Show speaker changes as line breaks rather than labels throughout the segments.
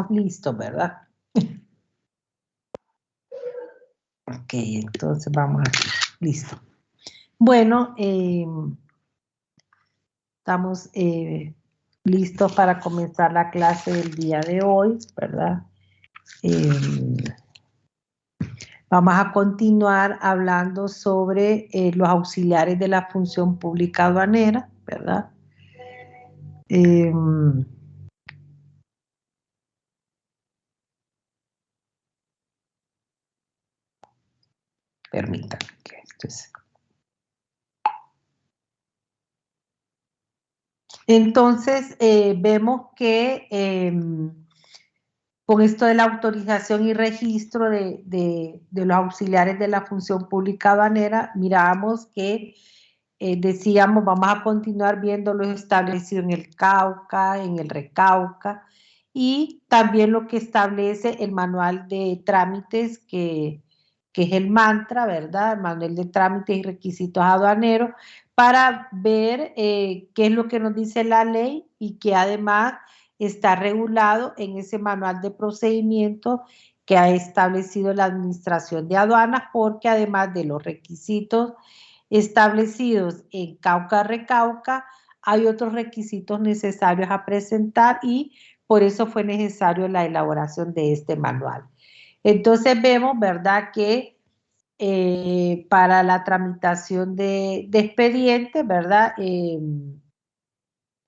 listos, ¿verdad? Ok, entonces vamos aquí. Listo. Bueno, estamos listos para comenzar la clase del día de hoy, ¿verdad? Vamos a continuar hablando sobre los auxiliares de la función pública aduanera, ¿verdad? Permítanme que esto es... Entonces, vemos que con esto de la autorización y registro de los auxiliares de la función pública aduanera, miramos que decíamos, vamos a continuar viendo lo establecido en el Cauca, en el Recauca, y también lo que establece el manual de trámites, que es el mantra, ¿verdad? El manual de trámites y requisitos aduaneros, para ver qué es lo que nos dice la ley y que además está regulado en ese manual de procedimiento que ha establecido la Administración de Aduanas, porque además de los requisitos establecidos en Cauca Recauca, hay otros requisitos necesarios a presentar y por eso fue necesario la elaboración de este manual. Entonces vemos, ¿verdad?, que para la tramitación de expedientes, ¿verdad?,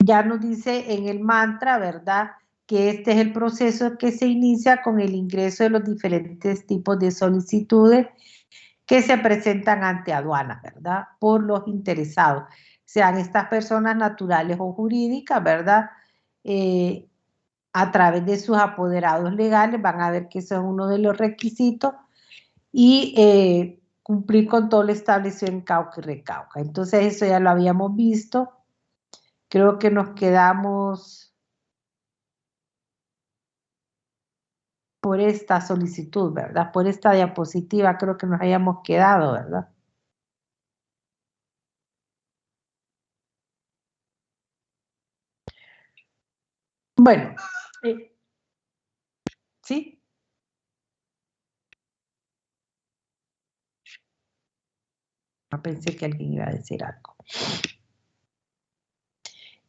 ya nos dice en el mantra, ¿verdad?, que este es el proceso que se inicia con el ingreso de los diferentes tipos de solicitudes que se presentan ante aduanas, ¿verdad?, por los interesados, sean estas personas naturales o jurídicas, ¿verdad?, a través de sus apoderados legales. Van a ver que eso es uno de los requisitos, y cumplir con todo lo establecido en Cauca y Recauca. Entonces eso ya lo habíamos visto. Creo que nos quedamos por esta solicitud, ¿verdad? Por esta diapositiva creo que nos hayamos quedado, ¿verdad? Bueno, ¿sí? Pensé que alguien iba a decir algo.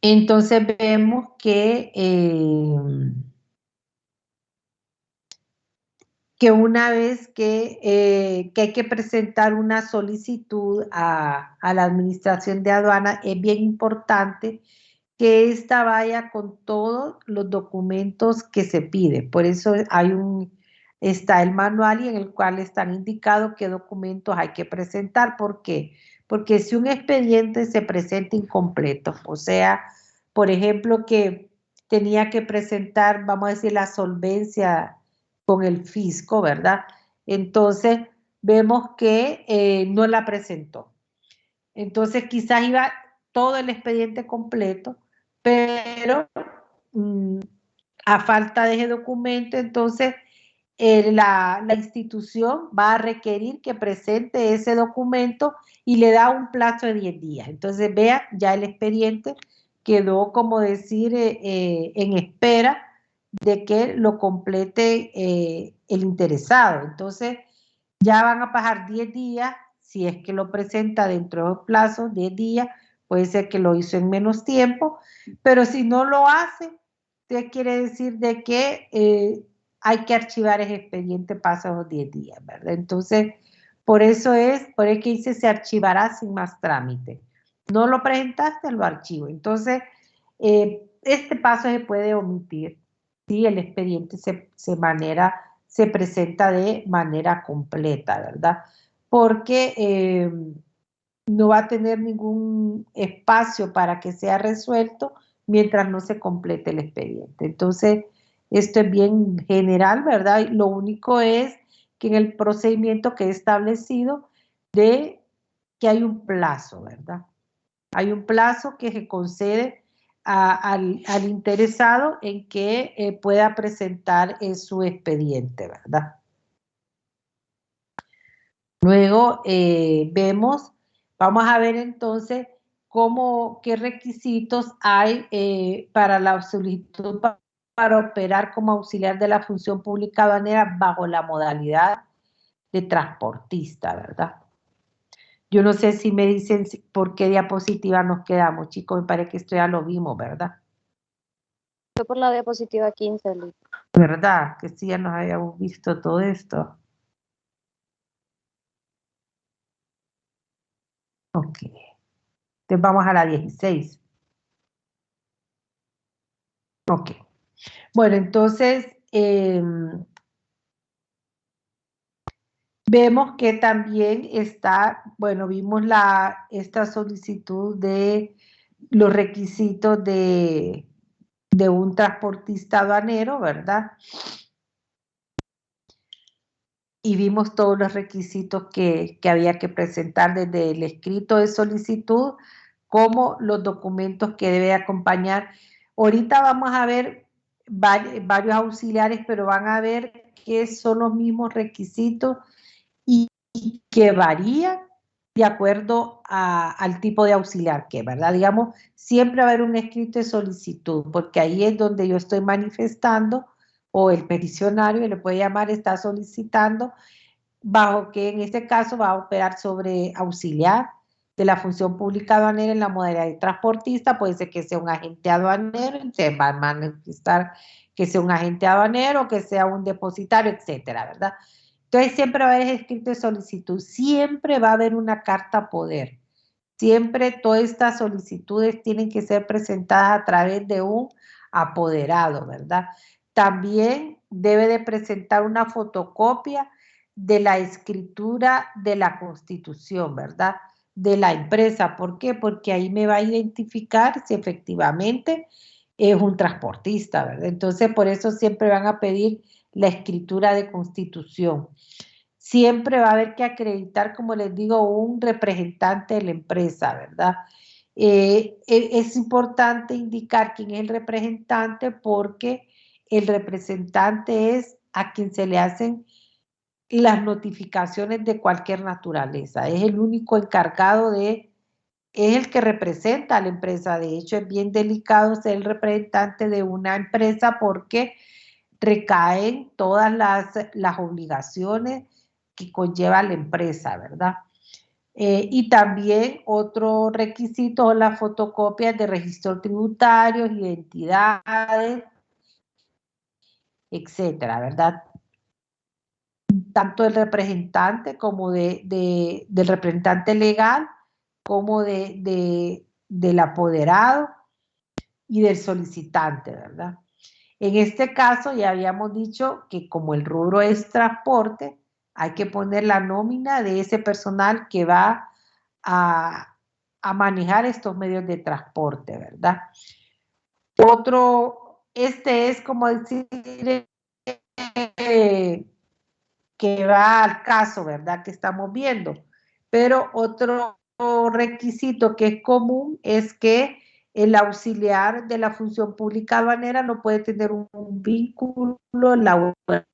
Entonces vemos que una vez que hay que presentar una solicitud a la Administración de Aduana, es bien importante que ésta vaya con todos los documentos que se pide. Por eso está el manual, y en el cual están indicados qué documentos hay que presentar. ¿Por qué? Porque si un expediente se presenta incompleto, o sea, por ejemplo, que tenía que presentar, vamos a decir, la solvencia con el fisco, ¿verdad? Entonces vemos que no la presentó. Entonces quizás iba todo el expediente completo, pero a falta de ese documento, entonces la institución va a requerir que presente ese documento y le da un plazo de 10 días. Entonces, vea, ya el expediente quedó, como decir, en espera de que lo complete el interesado. Entonces, ya van a pasar 10 días, si es que lo presenta dentro del plazo, 10 días, puede ser que lo hizo en menos tiempo, pero si no lo hace, ¿qué quiere decir? De que hay que archivar ese expediente pasados 10 días, ¿verdad? Entonces, por eso que dice se archivará sin más trámite. No lo presentaste, lo archivo. Entonces, este paso se puede omitir si el expediente se presenta de manera completa, ¿verdad? Porque no va a tener ningún espacio para que sea resuelto mientras no se complete el expediente. Entonces, esto es bien general, ¿verdad? Lo único es que en el procedimiento que he establecido de que hay un plazo, ¿verdad? Hay un plazo que se concede al interesado en que pueda presentar su expediente, ¿verdad? Luego vamos a ver entonces qué requisitos hay para la solicitud para operar como auxiliar de la función pública aduanera bajo la modalidad de transportista, ¿verdad? Yo no sé si me dicen por qué diapositiva nos quedamos, chicos, me parece que esto ya lo vimos, ¿verdad?
Fue por la diapositiva 15, Liz.
¿Verdad? Que sí, ya nos habíamos visto todo esto. Ok. Entonces vamos a la 16. Ok. Bueno, entonces vemos que también está, bueno, vimos esta solicitud de los requisitos de un transportista aduanero, ¿verdad? Y vimos todos los requisitos que había que presentar desde el escrito de solicitud como los documentos que debe acompañar. Ahorita vamos a ver varios auxiliares, pero van a ver que son los mismos requisitos y que varían de acuerdo al tipo de auxiliar que, ¿verdad? Digamos, siempre va a haber un escrito de solicitud, porque ahí es donde yo estoy manifestando, o el peticionario, le puede llamar, está solicitando, bajo que en este caso va a operar sobre auxiliar de la función pública aduanera en la modalidad de transportista, puede ser que sea un agente aduanero, se va a manifestar que sea un agente aduanero, que sea un depositario, etcétera, ¿verdad? Entonces siempre va a haber escrito de solicitud, siempre va a haber una carta poder, siempre todas estas solicitudes tienen que ser presentadas a través de un apoderado, ¿verdad? También debe de presentar una fotocopia de la escritura de la constitución, ¿verdad? De la empresa. ¿Por qué? Porque ahí me va a identificar si efectivamente es un transportista, ¿verdad? Entonces, por eso siempre van a pedir la escritura de constitución. Siempre va a haber que acreditar, como les digo, un representante de la empresa, ¿verdad? Es importante indicar quién es el representante porque el representante es a quien se le hacen las notificaciones de cualquier naturaleza. Es el único encargado es el que representa a la empresa. De hecho, es bien delicado ser el representante de una empresa porque recaen todas las obligaciones que conlleva la empresa, ¿verdad? Y también otro requisito son las fotocopias de registros tributarios, identidades, etcétera, ¿verdad? Tanto del representante como del representante legal, como del apoderado y del solicitante, ¿verdad? En este caso ya habíamos dicho que como el rubro es transporte, hay que poner la nómina de ese personal que va a manejar estos medios de transporte, ¿verdad? Este es como decir que va al caso, ¿verdad? Que estamos viendo. Pero otro requisito que es común es que el auxiliar de la función pública aduanera no puede tener un vínculo laboral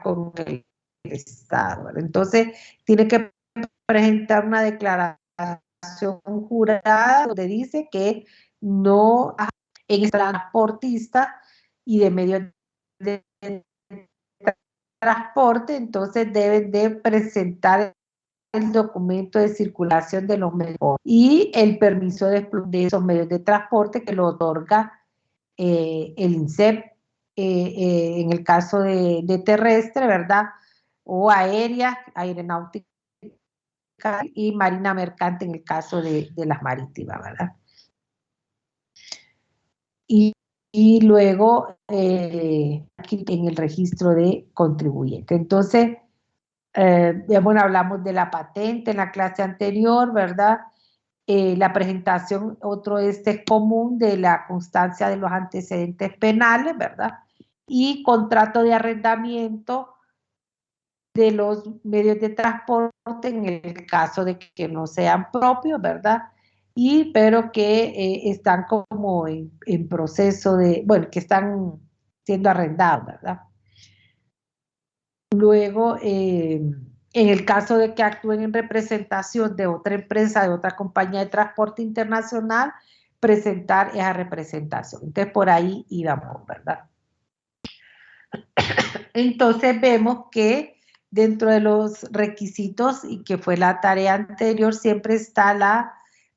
con el Estado, ¿verdad? Entonces, tiene que presentar una declaración jurada donde dice que no es transportista y de medios de transporte, entonces deben de presentar el documento de circulación de los medios y el permiso de esos medios de transporte que lo otorga el INSEP en el caso de terrestre, ¿verdad? O aérea, aeronáutica y marina mercante en el caso de las marítimas, ¿verdad? Y, y luego aquí en el registro de contribuyente. Entonces, bueno, hablamos de la patente en la clase anterior, ¿verdad? La presentación, otro es común de la constancia de los antecedentes penales, ¿verdad? Y contrato de arrendamiento de los medios de transporte en el caso de que no sean propios, ¿verdad? Pero que están como en proceso de, bueno, que están siendo arrendados, ¿verdad? Luego, en el caso de que actúen en representación de otra empresa, de otra compañía de transporte internacional, presentar esa representación. Entonces, por ahí íbamos, ¿verdad? Entonces, vemos que dentro de los requisitos, y que fue la tarea anterior, siempre está la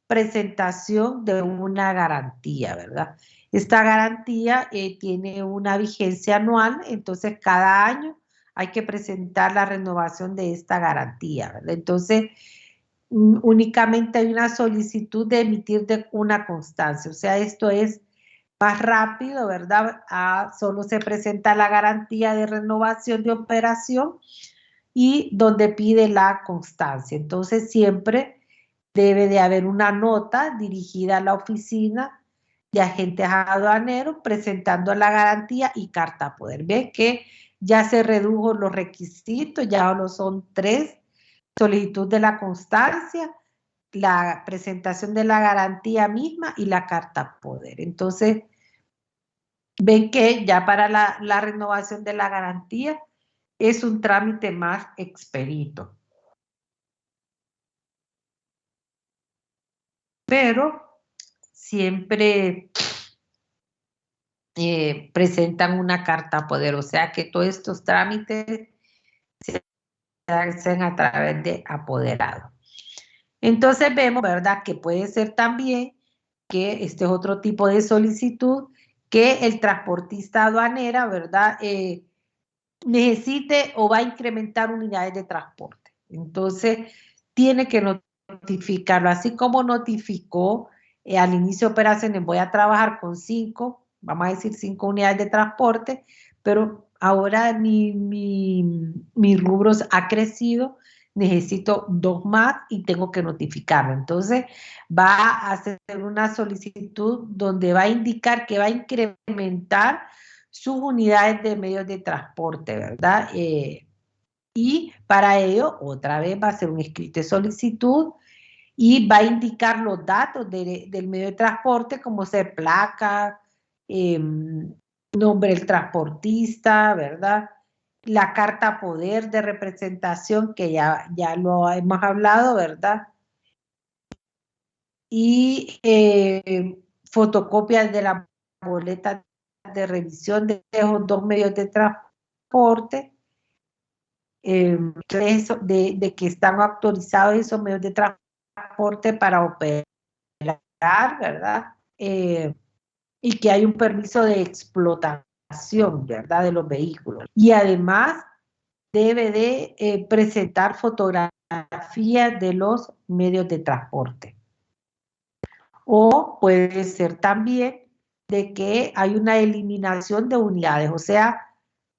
presentación de una garantía, ¿verdad? Esta garantía tiene una vigencia anual, entonces cada año hay que presentar la renovación de esta garantía, ¿verdad? Entonces, únicamente hay una solicitud de emitir de una constancia, o sea, esto es más rápido, ¿verdad? Solo se presenta la garantía de renovación de operación y donde pide la constancia. Entonces, siempre debe de haber una nota dirigida a la oficina de agentes aduaneros presentando la garantía y carta poder. Ven que ya se redujo los requisitos, ya solo son 3: solicitud de la constancia, la presentación de la garantía misma y la carta poder. Entonces, ven que ya para la renovación de la garantía es un trámite más expedito. Pero siempre presentan una carta poder, o sea que todos estos trámites se hacen a través de apoderado. Entonces vemos, ¿verdad?, que puede ser también que este es otro tipo de solicitud, que el transportista aduanera, ¿verdad?, necesite o va a incrementar unidades de transporte. Entonces, tiene que notificarlo, así como notificó al inicio de operaciones, voy a trabajar con 5, vamos a decir 5 unidades de transporte, pero ahora mi rubros ha crecido, necesito 2 más y tengo que notificarlo. Entonces, va a hacer una solicitud donde va a indicar que va a incrementar sus unidades de medios de transporte, ¿verdad? Y para ello, otra vez va a ser un escrito de solicitud y va a indicar los datos del medio de transporte, como ser placa, nombre del transportista, ¿verdad? La carta poder de representación, que ya lo hemos hablado, ¿verdad? Y fotocopias de la boleta de revisión de esos 2 medios de transporte, de que están autorizados esos medios de transporte para operar, ¿verdad? Y que hay un permiso de explotación, ¿verdad?, de los vehículos. Y además debe de presentar fotografías de los medios de transporte. O puede ser también de que hay una eliminación de unidades, o sea,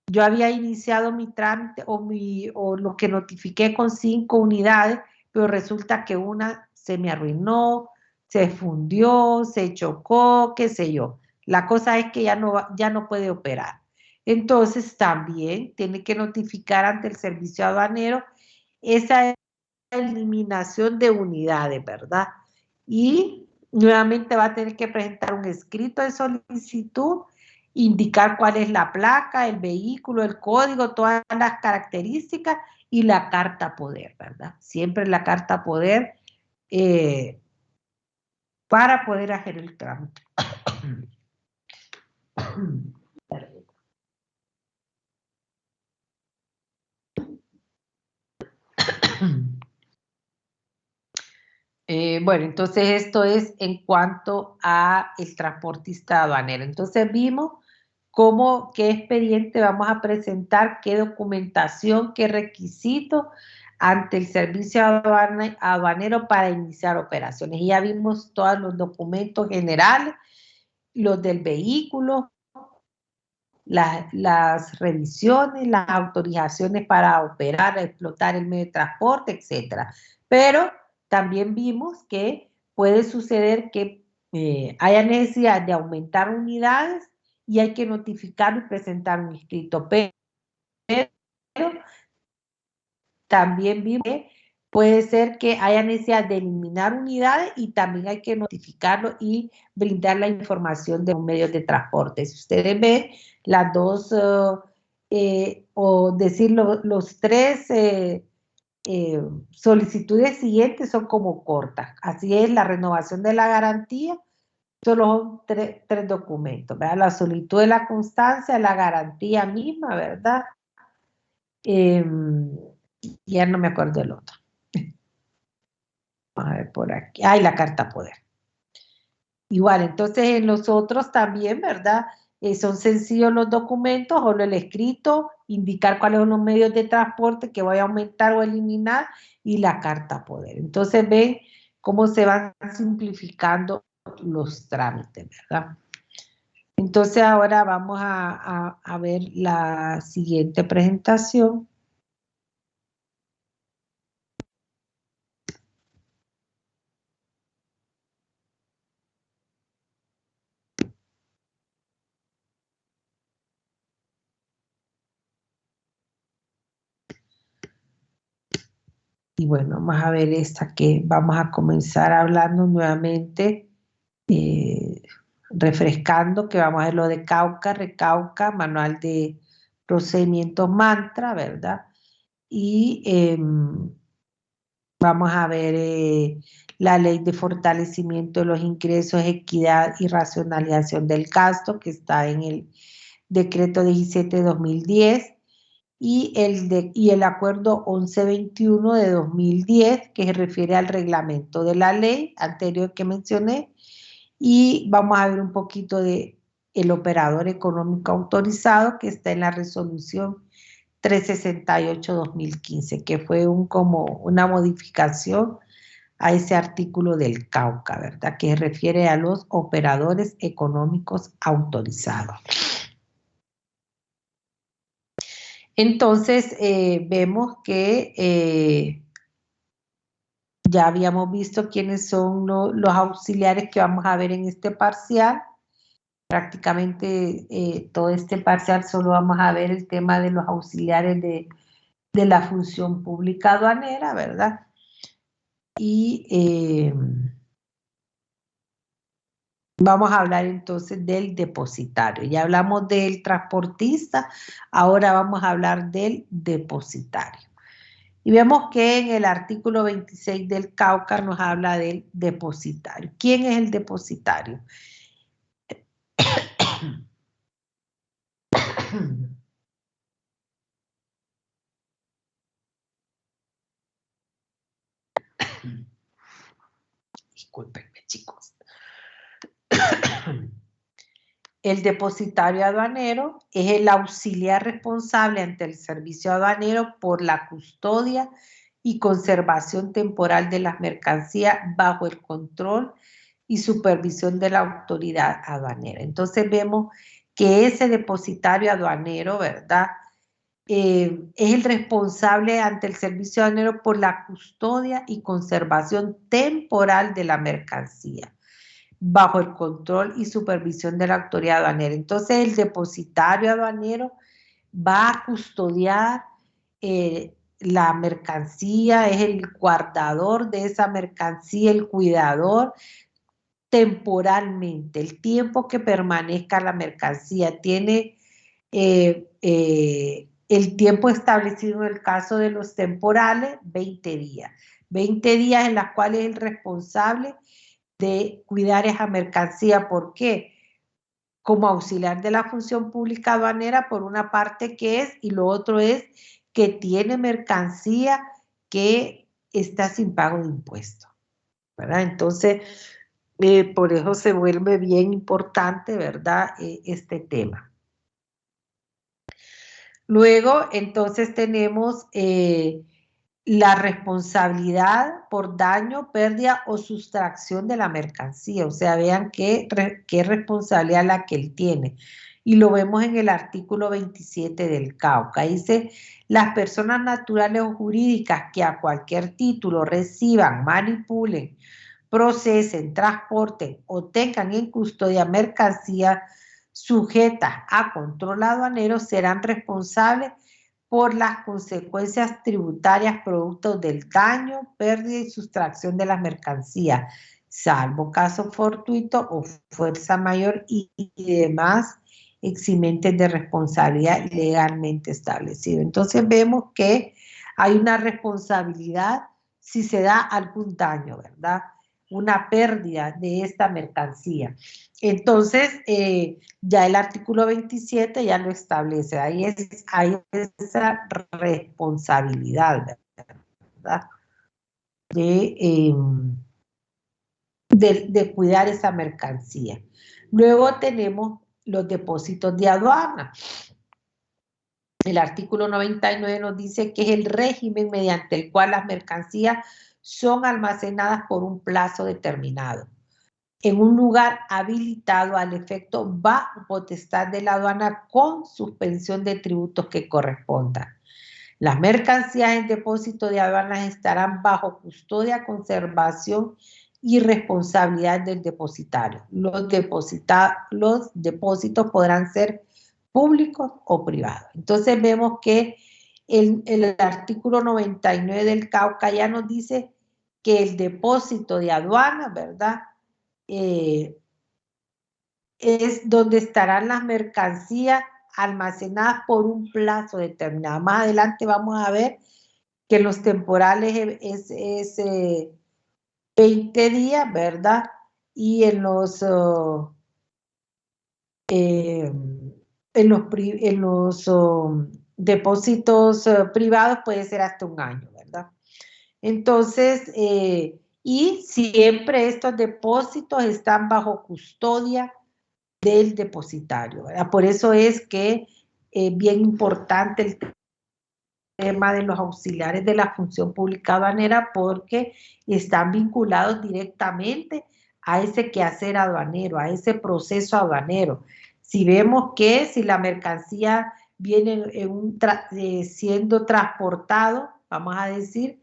yo había iniciado mi trámite o lo que notifiqué con 5 unidades, pero resulta que una se me arruinó, se fundió, se chocó, qué sé yo. La cosa es que ya no puede operar. Entonces también tiene que notificar ante el servicio aduanero esa eliminación de unidades, ¿verdad? Y nuevamente va a tener que presentar un escrito de solicitud, indicar cuál es la placa, el vehículo, el código, todas las características y la carta poder, ¿verdad? Siempre la carta poder para poder hacer el trámite. Bueno, entonces esto es en cuanto a el transportista aduanero. Entonces vimos qué expediente vamos a presentar, qué documentación, qué requisitos ante el servicio aduanero para iniciar operaciones. Y ya vimos todos los documentos generales, los del vehículo, las revisiones, las autorizaciones para operar, explotar el medio de transporte, etcétera. Pero también vimos que puede suceder que haya necesidad de aumentar unidades y hay que notificar y presentar un escrito. Pero también vimos que puede ser que haya necesidad de eliminar unidades y también hay que notificarlo y brindar la información de los medios de transporte. Si ustedes ven, las dos, o decir los 3 solicitudes siguientes son como cortas. Así es la renovación de la garantía Solo son tres documentos, ¿verdad? La solicitud de la constancia, la garantía misma, ¿verdad? Ya no me acuerdo el otro. A ver por aquí. Ay, la carta poder. Igual, entonces en los otros también, ¿verdad? Son sencillos los documentos, solo el escrito, indicar cuáles son los medios de transporte que voy a aumentar o eliminar y la carta poder. Entonces ven cómo se van simplificando los trámites, ¿verdad? Entonces ahora vamos a ver la siguiente presentación. Y bueno, vamos a ver esta que vamos a comenzar hablando nuevamente, refrescando, que vamos a ver lo de Cauca, Recauca, manual de procedimientos mantra, ¿verdad? Y vamos a ver la ley de fortalecimiento de los ingresos, equidad y racionalización del gasto, que está en el decreto 17 de 2010. Y el acuerdo 1121 de 2010, que se refiere al reglamento de la ley anterior que mencioné, y vamos a ver un poquito de el operador económico autorizado, que está en la resolución 368-2015, que fue como una modificación a ese artículo del Cauca, ¿verdad? Que se refiere a los operadores económicos autorizados. Entonces, vemos que ya habíamos visto quiénes son los auxiliares que vamos a ver en este parcial. Prácticamente todo este parcial solo vamos a ver el tema de los auxiliares de la función pública aduanera, ¿verdad? Y vamos a hablar entonces del depositario. Ya hablamos del transportista, ahora vamos a hablar del depositario. Y vemos que en el artículo 26 del Cauca nos habla del depositario. ¿Quién es el depositario? Discúlpenme, chicos. El depositario aduanero es el auxiliar responsable ante el servicio aduanero por la custodia y conservación temporal de las mercancías bajo el control y supervisión de la autoridad aduanera. Entonces vemos que ese depositario aduanero, ¿verdad? Es el responsable ante el servicio aduanero por la custodia y conservación temporal de la mercancía bajo el control y supervisión de la autoridad aduanera. Entonces el depositario aduanero va a custodiar la mercancía, es el guardador de esa mercancía, el cuidador temporalmente, el tiempo que permanezca la mercancía. Tiene el tiempo establecido en el caso de los temporales, 20 días. 20 días en los cuales es el responsable de cuidar esa mercancía. ¿Por qué? Como auxiliar de la función pública aduanera, por una parte que es, y lo otro es que tiene mercancía que está sin pago de impuestos, ¿verdad? Entonces, por eso se vuelve bien importante, ¿verdad? Este tema. Luego, entonces, tenemos la responsabilidad por daño, pérdida o sustracción de la mercancía. O sea, vean qué responsabilidad la que él tiene. Y lo vemos en el artículo 27 del Cauca. Dice, las personas naturales o jurídicas que a cualquier título reciban, manipulen, procesen, transporten o tengan en custodia mercancías sujetas a control aduanero serán responsables por las consecuencias tributarias producto del daño, pérdida y sustracción de las mercancías, salvo caso fortuito o fuerza mayor y demás eximentes de responsabilidad legalmente establecido. Entonces vemos que hay una responsabilidad si se da algún daño, ¿verdad? una pérdida de esta mercancía. Entonces, ya el artículo 27 ya lo establece, hay esa responsabilidad, ¿verdad? De cuidar esa mercancía. Luego tenemos los depósitos de aduana. El artículo 99 nos dice que es el régimen mediante el cual las mercancías son almacenadas por un plazo determinado en un lugar habilitado al efecto bajo potestad de la aduana con suspensión de tributos que correspondan. Las mercancías en depósito de aduanas estarán bajo custodia, conservación y responsabilidad del depositario. Los depósitos podrán ser públicos o privados. Entonces vemos que el artículo 99 del Cauca ya nos dice que el depósito de aduana, ¿verdad? Es donde estarán las mercancías almacenadas por un plazo determinado. Más adelante vamos a ver que los temporales es 20 días, ¿verdad? Y en los depósitos privados puede ser hasta un año, ¿verdad? Entonces, y siempre estos depósitos están bajo custodia del depositario, ¿verdad? Por eso es que es bien importante el tema de los auxiliares de la función pública aduanera porque están vinculados directamente a ese quehacer aduanero, a ese proceso aduanero. Si vemos que si la mercancía viene siendo transportado, vamos a decir,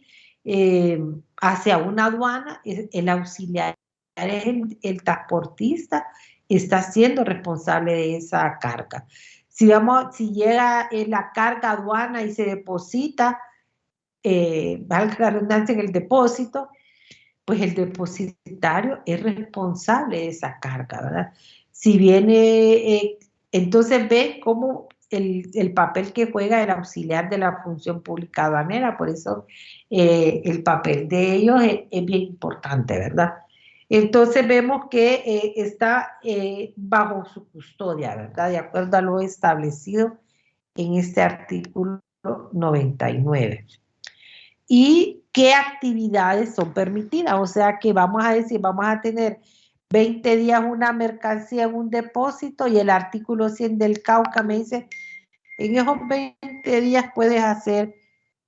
hacia una aduana, el auxiliar es el transportista, está siendo responsable de esa carga. Si llega la carga aduana y se deposita, valga la redundancia, en el depósito, pues el depositario es responsable de esa carga, ¿verdad? Si viene, entonces ve cómo el papel que juega el auxiliar de la función pública aduanera, por eso el papel de ellos es bien importante, ¿verdad? Entonces vemos que está bajo su custodia, ¿verdad? De acuerdo a lo establecido en este artículo 99. ¿Y qué actividades son permitidas? O sea que vamos a decir, vamos a tener 20 días una mercancía en un depósito y el artículo 100 del Cauca me dice, en esos 20 días puedes hacer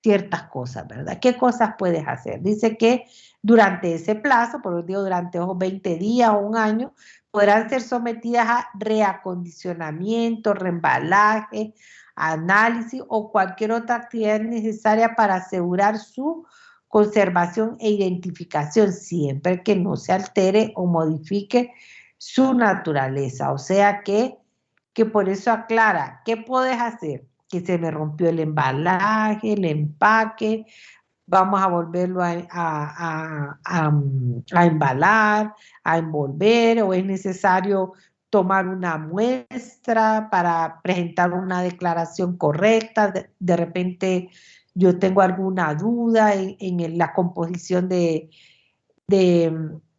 ciertas cosas, ¿verdad? ¿Qué cosas puedes hacer? Dice que durante ese plazo, por lo digo, durante esos 20 días o un año, podrán ser sometidas a reacondicionamiento, reembalaje, análisis o cualquier otra actividad necesaria para asegurar su conservación e identificación, siempre que no se altere o modifique su naturaleza. O sea que por eso aclara, ¿qué puedes hacer? Que se me rompió el embalaje, el empaque, vamos a volverlo a embalar, a envolver, o es necesario tomar una muestra para presentar una declaración correcta. De repente yo tengo alguna duda en la composición de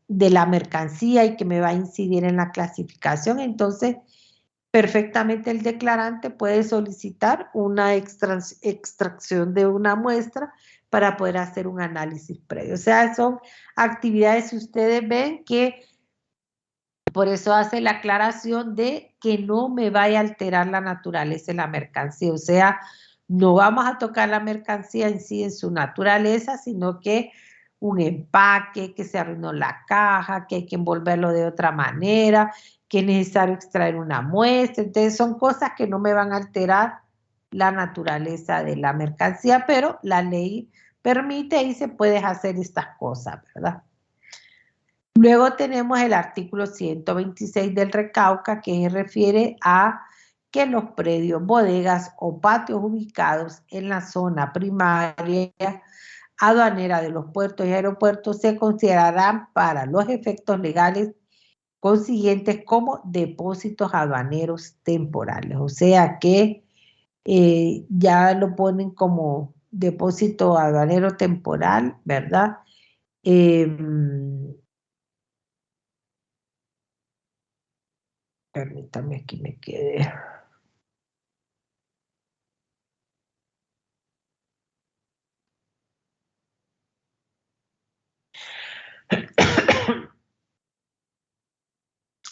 la mercancía y que me va a incidir en la clasificación. Entonces, perfectamente el declarante puede solicitar una extracción de una muestra para poder hacer un análisis previo. O sea, son actividades, si ustedes ven, que por eso hace la aclaración de que no me vaya a alterar la naturaleza de la mercancía. O sea, no vamos a tocar la mercancía en sí, en su naturaleza, sino que un empaque, que se arruinó la caja, que hay que envolverlo de otra manera, que es necesario extraer una muestra. Entonces son cosas que no me van a alterar la naturaleza de la mercancía, pero la ley permite y se puede hacer estas cosas, ¿verdad? Luego tenemos el artículo 126 del Recauca, que se refiere a que los predios, bodegas o patios ubicados en la zona primaria aduanera de los puertos y aeropuertos se considerarán para los efectos legales consiguientes como depósitos aduaneros temporales. O sea que ya lo ponen como depósito aduanero temporal, ¿verdad? Permítame, aquí me quede.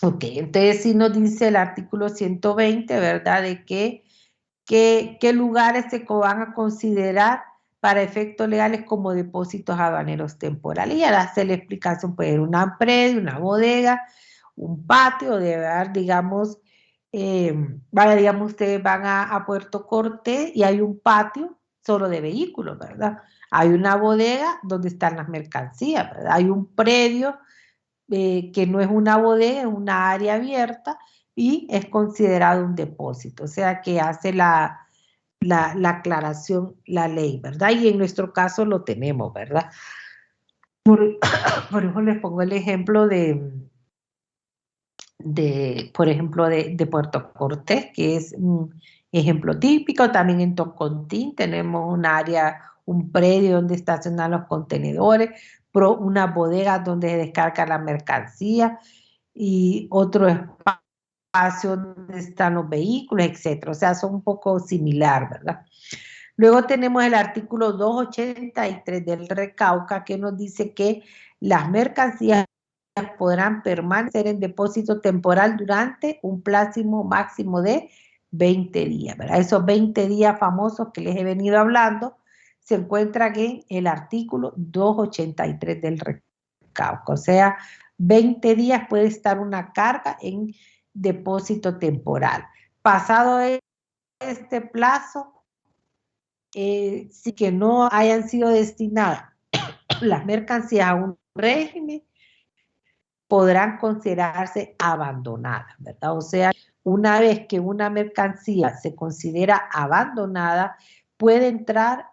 Ok, entonces sí nos dice el artículo 120, ¿verdad? De qué lugares se van a considerar para efectos legales como depósitos aduaneros temporales. Y ahora hace la explicación, puede ser una predio, una bodega, un patio, debe haber, digamos, digamos, ustedes van a Puerto Cortés y hay un patio solo de vehículos, ¿verdad? Hay una bodega donde están las mercancías, ¿verdad? Hay un predio que no es una bodega, es una área abierta y es considerado un depósito, o sea que hace la aclaración la ley, ¿verdad? Y en nuestro caso lo tenemos, ¿verdad? Por eso les pongo el ejemplo por ejemplo, de Puerto Cortés, que es un ejemplo típico. También en Tocontín tenemos un área, un predio donde estacionan los contenedores, una bodega donde se descarga la mercancía y otro espacio donde están los vehículos, etcétera. O sea, son un poco similar, ¿verdad? Luego tenemos el artículo 283 del Recauca que nos dice que las mercancías podrán permanecer en depósito temporal durante un plazo máximo de 20 días, ¿verdad? Esos 20 días famosos que les he venido hablando se encuentran en el artículo 283 del Recauca, o sea, 20 días puede estar una carga en depósito temporal. Pasado este plazo, si que no hayan sido destinadas las mercancías a un régimen, podrán considerarse abandonadas, ¿verdad? O sea, una vez que una mercancía se considera abandonada, puede entrar,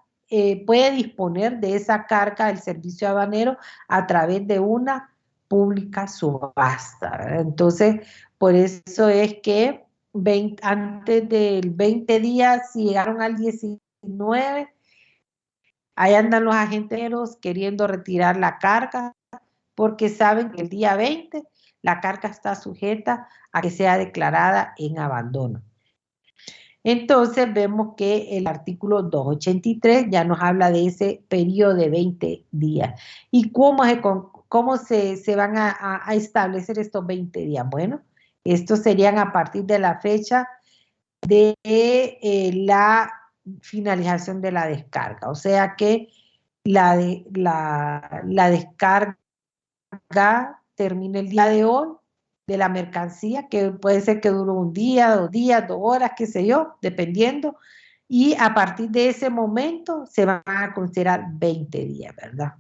puede disponer de esa carga del servicio aduanero a través de una pública subasta, ¿verdad? Entonces, por eso es que antes del 20 días, si llegaron al 19, ahí andan los agenteros queriendo retirar la carga porque saben que el día 20 la carga está sujeta a que sea declarada en abandono. Entonces vemos que el artículo 283 ya nos habla de ese periodo de 20 días. ¿Y cómo se van a establecer estos 20 días? Bueno, estos serían a partir de la fecha de la finalización de la descarga. O sea que la descarga termina el día de hoy de la mercancía, que puede ser que dure un día, 2 días, 2 horas, qué sé yo, dependiendo. Y a partir de ese momento se van a considerar 20 días, ¿verdad?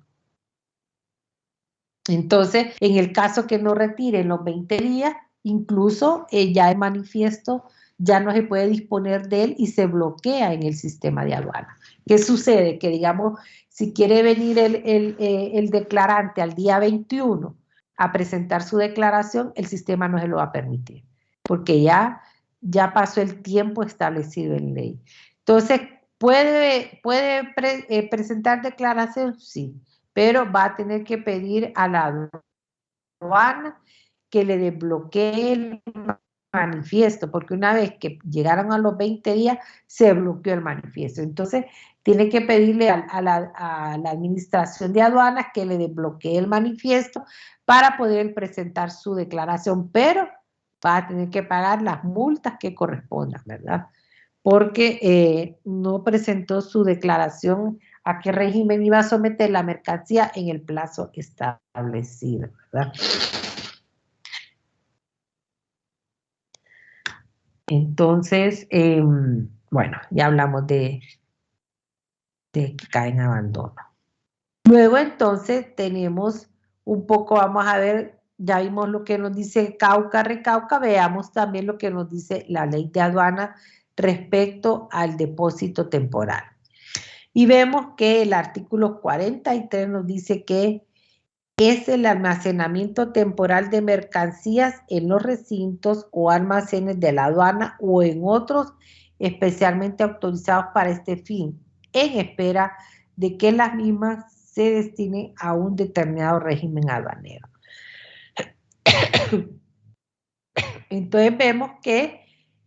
Entonces, en el caso que no retiren los 20 días, incluso ya el manifiesto ya no se puede disponer de él y se bloquea en el sistema de aduana. ¿Qué sucede? Que digamos, si quiere venir el declarante al día 21 a presentar su declaración, el sistema no se lo va a permitir, porque ya pasó el tiempo establecido en ley. Entonces, ¿puede presentar declaración? Sí, pero va a tener que pedir a la aduana que le desbloquee el manifiesto, porque una vez que llegaron a los 20 días, se bloqueó el manifiesto. Entonces, tiene que pedirle a la administración de aduanas que le desbloquee el manifiesto para poder presentar su declaración, pero va a tener que pagar las multas que correspondan, ¿verdad? Porque no presentó su declaración a qué régimen iba a someter la mercancía en el plazo establecido, ¿verdad? Entonces, bueno, ya hablamos de que cae en abandono. Luego, entonces, tenemos un poco, vamos a ver, ya vimos lo que nos dice Cauca, Recauca, veamos también lo que nos dice la ley de aduana respecto al depósito temporal. Y vemos que el artículo 43 nos dice que es el almacenamiento temporal de mercancías en los recintos o almacenes de la aduana o en otros especialmente autorizados para este fin, en espera de que las mismas se destinen a un determinado régimen aduanero. Entonces vemos que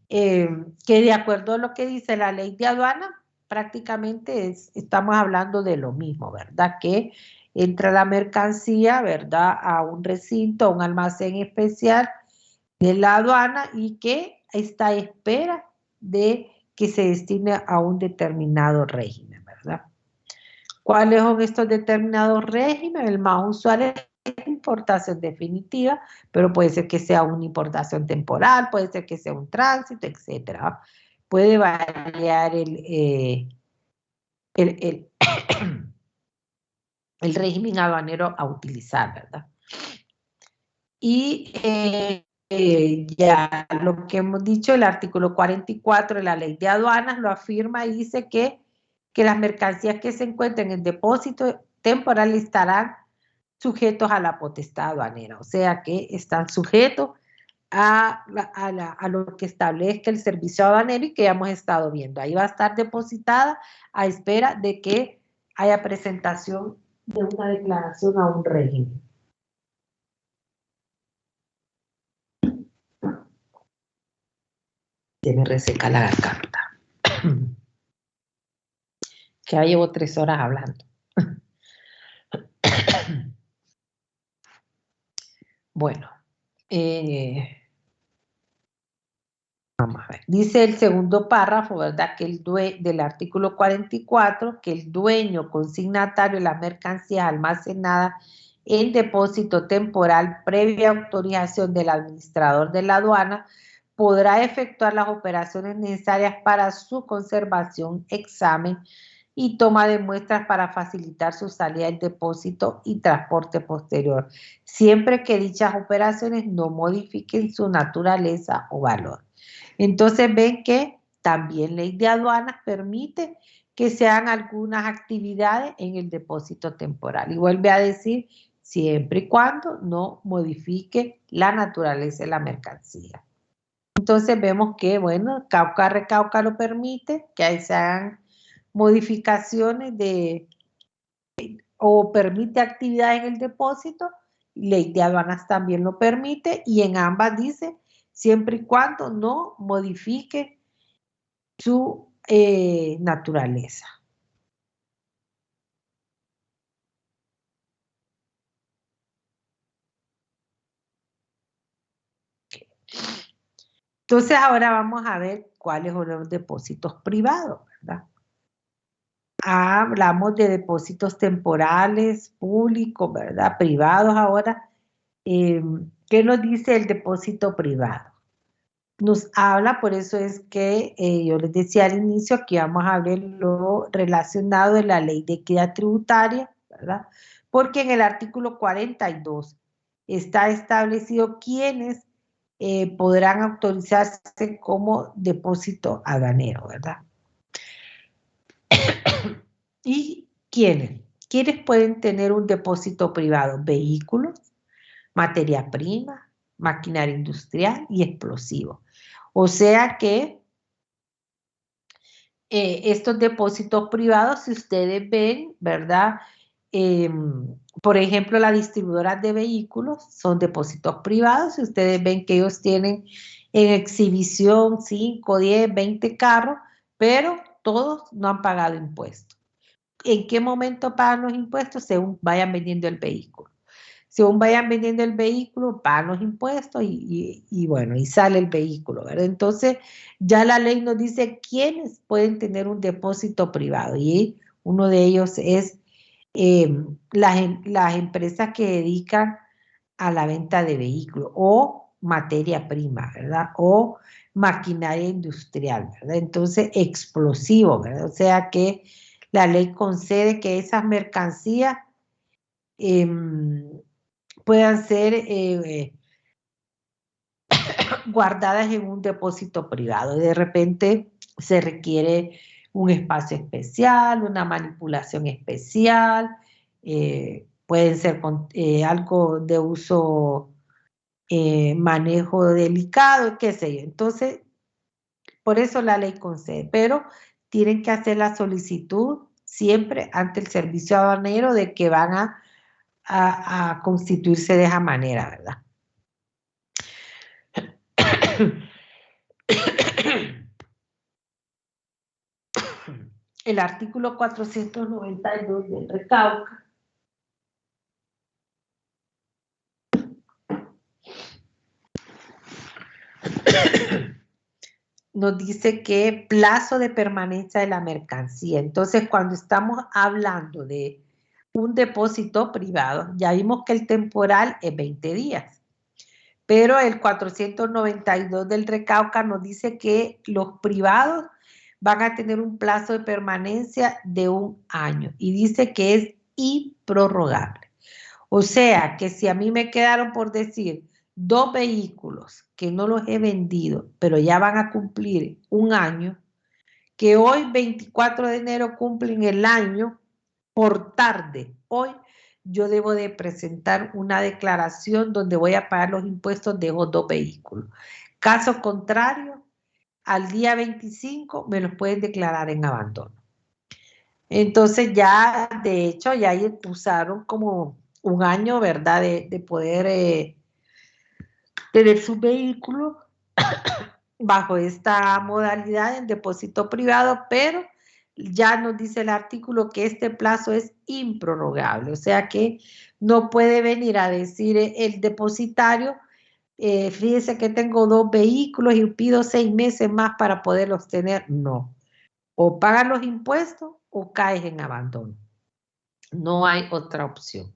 de acuerdo a lo que dice la ley de aduana, prácticamente estamos hablando de lo mismo, ¿verdad? Que entra la mercancía, ¿verdad? A un recinto, a un almacén especial de la aduana y que está a espera de que se destine a un determinado régimen, ¿verdad? ¿Cuáles son estos determinados regímenes? El más usual es importación definitiva, pero puede ser que sea una importación temporal, puede ser que sea un tránsito, etcétera. Puede variar el, el régimen aduanero a utilizar, ¿verdad? Y ya lo que hemos dicho, el artículo 44 de la ley de aduanas lo afirma y dice que las mercancías que se encuentren en depósito temporal estarán sujetos a la potestad aduanera, o sea que están sujetos a lo que establezca el servicio aduanero y que ya hemos estado viendo. Ahí va a estar depositada a espera de que haya presentación de una declaración a un régimen. Se me reseca la garganta. Que ya llevo 3 horas hablando. Bueno, vamos a ver. Dice el segundo párrafo, ¿verdad? Que del artículo 44, que el dueño consignatario de las mercancías almacenadas en depósito temporal previa autorización del administrador de la aduana podrá efectuar las operaciones necesarias para su conservación, examen y toma de muestras para facilitar su salida del depósito y transporte posterior, siempre que dichas operaciones no modifiquen su naturaleza o valor. Entonces ven que también ley de aduanas permite que se hagan algunas actividades en el depósito temporal. Y vuelve a decir, siempre y cuando no modifique la naturaleza de la mercancía. Entonces vemos que, bueno, Cauca Recauca lo permite, que ahí se hagan modificaciones o permite actividades en el depósito, ley de aduanas también lo permite, y en ambas dice, siempre y cuando no modifique su naturaleza. Entonces ahora vamos a ver cuáles son los depósitos privados, ¿verdad? Hablamos de depósitos temporales, públicos, ¿verdad? Privados ahora. ¿Qué nos dice el depósito privado? Nos habla, por eso es que yo les decía al inicio que vamos a ver lo relacionado de la ley de equidad tributaria, ¿verdad? Porque en el artículo 42 está establecido quiénes podrán autorizarse como depósito aduanero, ¿verdad? ¿Y quiénes? ¿Quiénes pueden tener un depósito privado? Vehículos, materia prima, maquinaria industrial y explosivos. O sea que estos depósitos privados, si ustedes ven, ¿verdad? Por ejemplo, las distribuidoras de vehículos son depósitos privados. Si ustedes ven que ellos tienen en exhibición 5, 10, 20 carros, pero todos no han pagado impuestos. ¿En qué momento pagan los impuestos? Según vayan vendiendo el vehículo. Según vayan vendiendo el vehículo, pagan los impuestos y bueno, y sale el vehículo, ¿verdad? Entonces, ya la ley nos dice quiénes pueden tener un depósito privado y uno de ellos es las empresas que dedican a la venta de vehículos o materia prima, ¿verdad? O maquinaria industrial, ¿verdad? Entonces, explosivo, ¿verdad? O sea que la ley concede que esas mercancías puedan ser guardadas en un depósito privado. De repente se requiere un espacio especial, una manipulación especial, pueden ser algo de uso, manejo delicado, qué sé yo. Entonces, por eso la ley concede, pero tienen que hacer la solicitud siempre ante el servicio aduanero de que van a constituirse de esa manera, ¿verdad? El artículo 492 del Recauca nos dice que plazo de permanencia de la mercancía. Entonces, cuando estamos hablando de un depósito privado, ya vimos que el temporal es 20 días, pero el 492 del Recauca nos dice que los privados van a tener un plazo de permanencia de 1 año y dice que es improrrogable. O sea, que si a mí me quedaron, por decir, 2 vehículos que no los he vendido, pero ya van a cumplir 1 año, que hoy 24 de enero cumplen el año, por tarde, hoy yo debo de presentar una declaración donde voy a pagar los impuestos de esos 2 vehículos. Caso contrario, al día 25 me los pueden declarar en abandono. Entonces ya, de hecho, ya usaron como 1 año, ¿verdad?, de poder tener su vehículo bajo esta modalidad en depósito privado, pero ya nos dice el artículo que este plazo es improrrogable, o sea que no puede venir a decir el depositario, fíjese que tengo 2 vehículos y pido 6 meses más para poderlos tener. No, o pagas los impuestos o caes en abandono. No hay otra opción.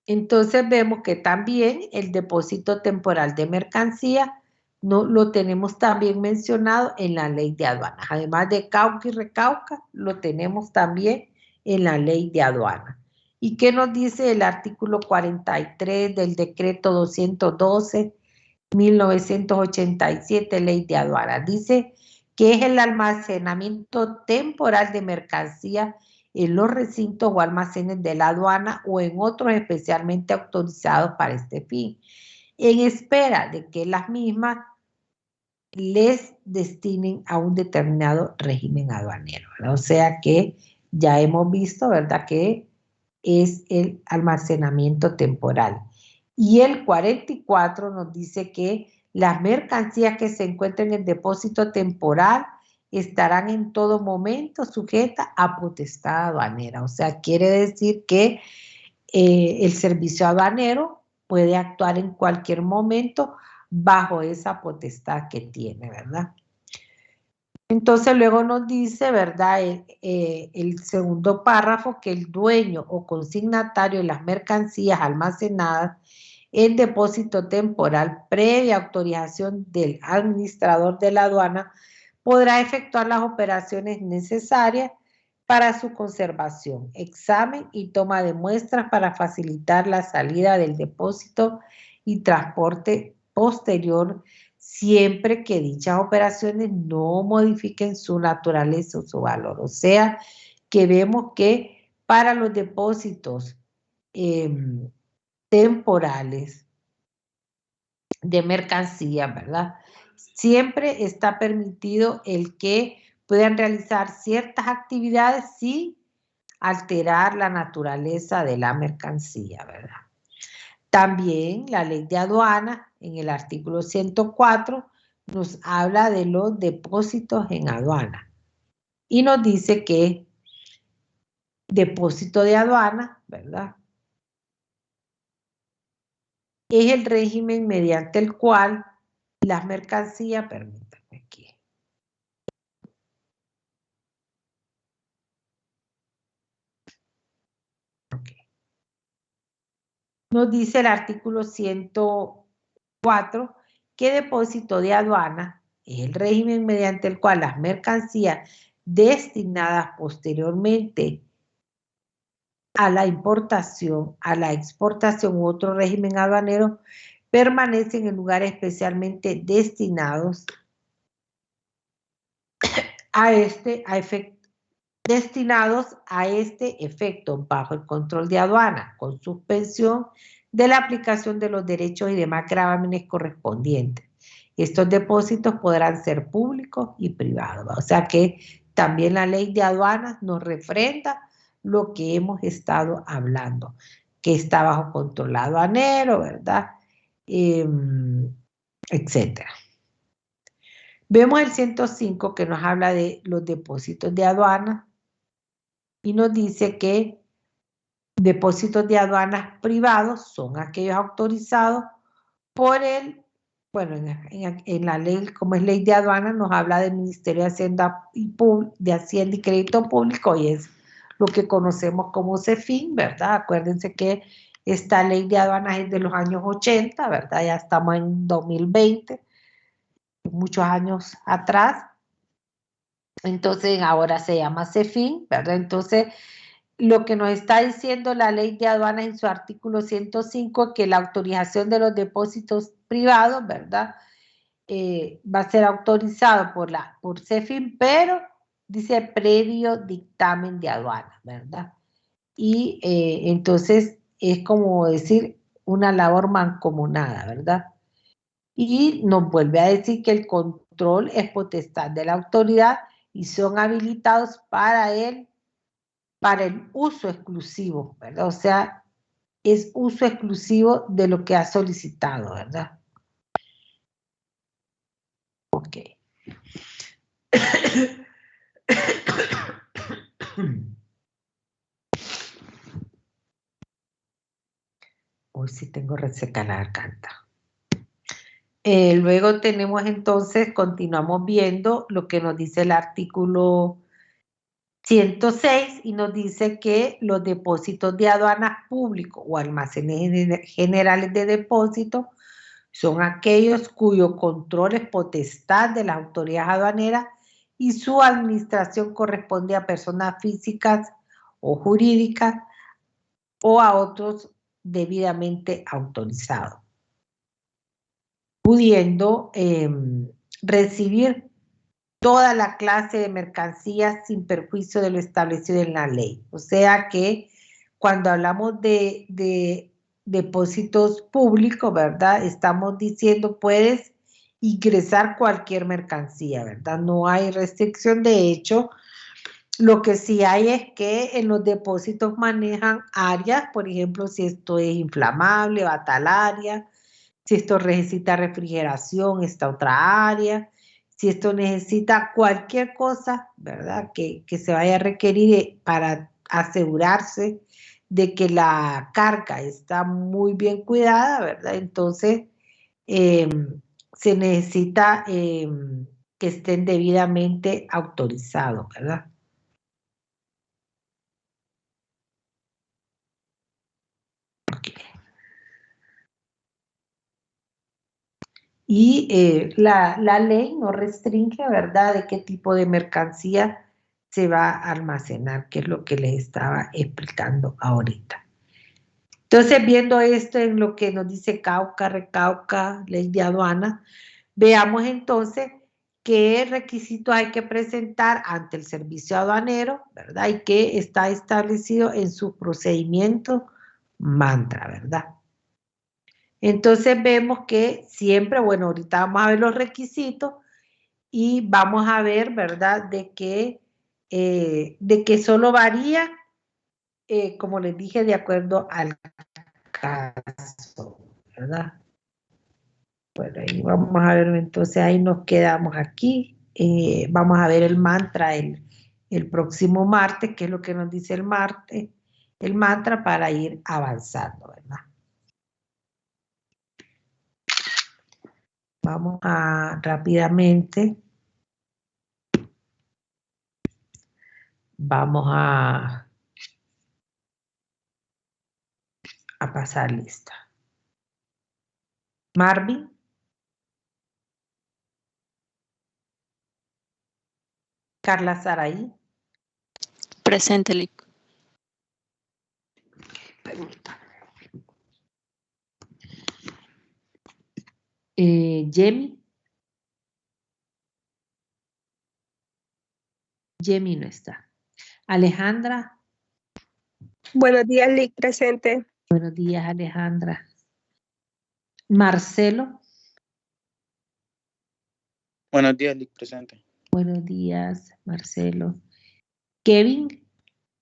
Entonces vemos que también el depósito temporal de mercancía no lo tenemos también mencionado en la ley de aduanas. Además de Cauca y Recauca, lo tenemos también en la ley de aduanas. ¿Y qué nos dice el artículo 43 del decreto 212/1987, ley de aduanas? Dice que es el almacenamiento temporal de mercancía en los recintos o almacenes de la aduana o en otros especialmente autorizados para este fin, en espera de que las mismas les destinen a un determinado régimen aduanero, ¿verdad? O sea que ya hemos visto, ¿verdad?, que es el almacenamiento temporal. Y el 44 nos dice que las mercancías que se encuentren en depósito temporal estarán en todo momento sujetas a potestad aduanera. O sea, quiere decir que el servicio aduanero puede actuar en cualquier momento bajo esa potestad que tiene, ¿verdad? Entonces luego nos dice, ¿verdad?, el segundo párrafo, que el dueño o consignatario de las mercancías almacenadas en depósito temporal previa autorización del administrador de la aduana podrá efectuar las operaciones necesarias para su conservación, examen y toma de muestras para facilitar la salida del depósito y transporte posterior, siempre que dichas operaciones no modifiquen su naturaleza o su valor. O sea, que vemos que para los depósitos temporales de mercancía, ¿verdad?, siempre está permitido el que puedan realizar ciertas actividades sin alterar la naturaleza de la mercancía, ¿verdad? También la ley de aduana, en el artículo 104, nos habla de los depósitos en aduana y nos dice que depósito de aduana, ¿verdad?, es el régimen mediante el cual las mercancías, permítanme aquí. Okay. Nos dice el artículo 104 que depósito de aduana es el régimen mediante el cual las mercancías destinadas posteriormente a la importación, a la exportación u otro régimen aduanero permanecen en lugares especialmente destinados a este efecto bajo el control de aduana, con suspensión de la aplicación de los derechos y demás gravámenes correspondientes. Estos depósitos podrán ser públicos y privados. O sea que también la ley de aduanas nos refrenda lo que hemos estado hablando, que está bajo control aduanero, ¿verdad?, etcétera. Vemos el 105 que nos habla de los depósitos de aduana y nos dice que depósitos de aduanas privados son aquellos autorizados por el, bueno, en la ley, como es ley de aduana, nos habla del Ministerio de Hacienda y Crédito Público y es lo que conocemos como CEFIN, ¿verdad? Acuérdense que esta ley de aduanas es de los años 80, ¿verdad? Ya estamos en 2020, muchos años atrás. Entonces ahora se llama CEFIN, ¿verdad? Entonces lo que nos está diciendo la ley de aduanas en su artículo 105 es que la autorización de los depósitos privados, ¿verdad? Va a ser autorizado por CEFIN, pero dice previo dictamen de aduana, ¿verdad? Y entonces es como decir una labor mancomunada, ¿verdad? Y nos vuelve a decir que el control es potestad de la autoridad y son habilitados para el uso exclusivo, ¿verdad? O sea, es uso exclusivo de lo que ha solicitado, ¿verdad? Ok. Hoy sí tengo reseca la garganta. Luego tenemos entonces, continuamos viendo lo que nos dice el artículo 106 y nos dice que los depósitos de aduanas públicos o almacenes generales de depósito son aquellos cuyo control es potestad de las autoridades aduaneras y su administración corresponde a personas físicas o jurídicas o a otros debidamente autorizados, pudiendo recibir toda la clase de mercancías sin perjuicio de lo establecido en la ley. O sea que cuando hablamos de depósitos públicos, ¿verdad? Estamos diciendo puedes ingresar cualquier mercancía, ¿verdad? No hay restricción. De hecho, lo que sí hay es que en los depósitos manejan áreas, por ejemplo, si esto es inflamable, va a tal área, si esto necesita refrigeración, esta otra área, si esto necesita cualquier cosa, ¿verdad? Que se vaya a requerir para asegurarse de que la carga está muy bien cuidada, ¿verdad? Entonces, se necesita que estén debidamente autorizados, ¿verdad? Okay. Y la ley no restringe, ¿verdad?, de qué tipo de mercancía se va a almacenar, que es lo que les estaba explicando ahorita. Entonces, viendo esto en lo que nos dice Cauca, Recauca, ley de aduana, veamos entonces qué requisitos hay que presentar ante el servicio aduanero, ¿verdad? Y qué está establecido en su procedimiento mantra, ¿verdad? Entonces vemos que siempre, bueno, ahorita vamos a ver los requisitos y vamos a ver, ¿verdad?, de que solo varía, como les dije, de acuerdo al caso, ¿verdad? Bueno, ahí vamos a ver, entonces ahí nos quedamos aquí. Vamos a ver el mantra el próximo martes, que es lo que nos dice el martes, el mantra para ir avanzando, ¿verdad? Vamos a rápidamente. Vamos a pasar lista. Marvin. Carla Saraí.
Presente, Lic.
Permítame. Yemi. Yemi no está. Alejandra.
Buenos días, Lic, presente.
Buenos días, Alejandra. Marcelo.
Buenos días, Lic, presente.
Buenos días, Marcelo. Kevin.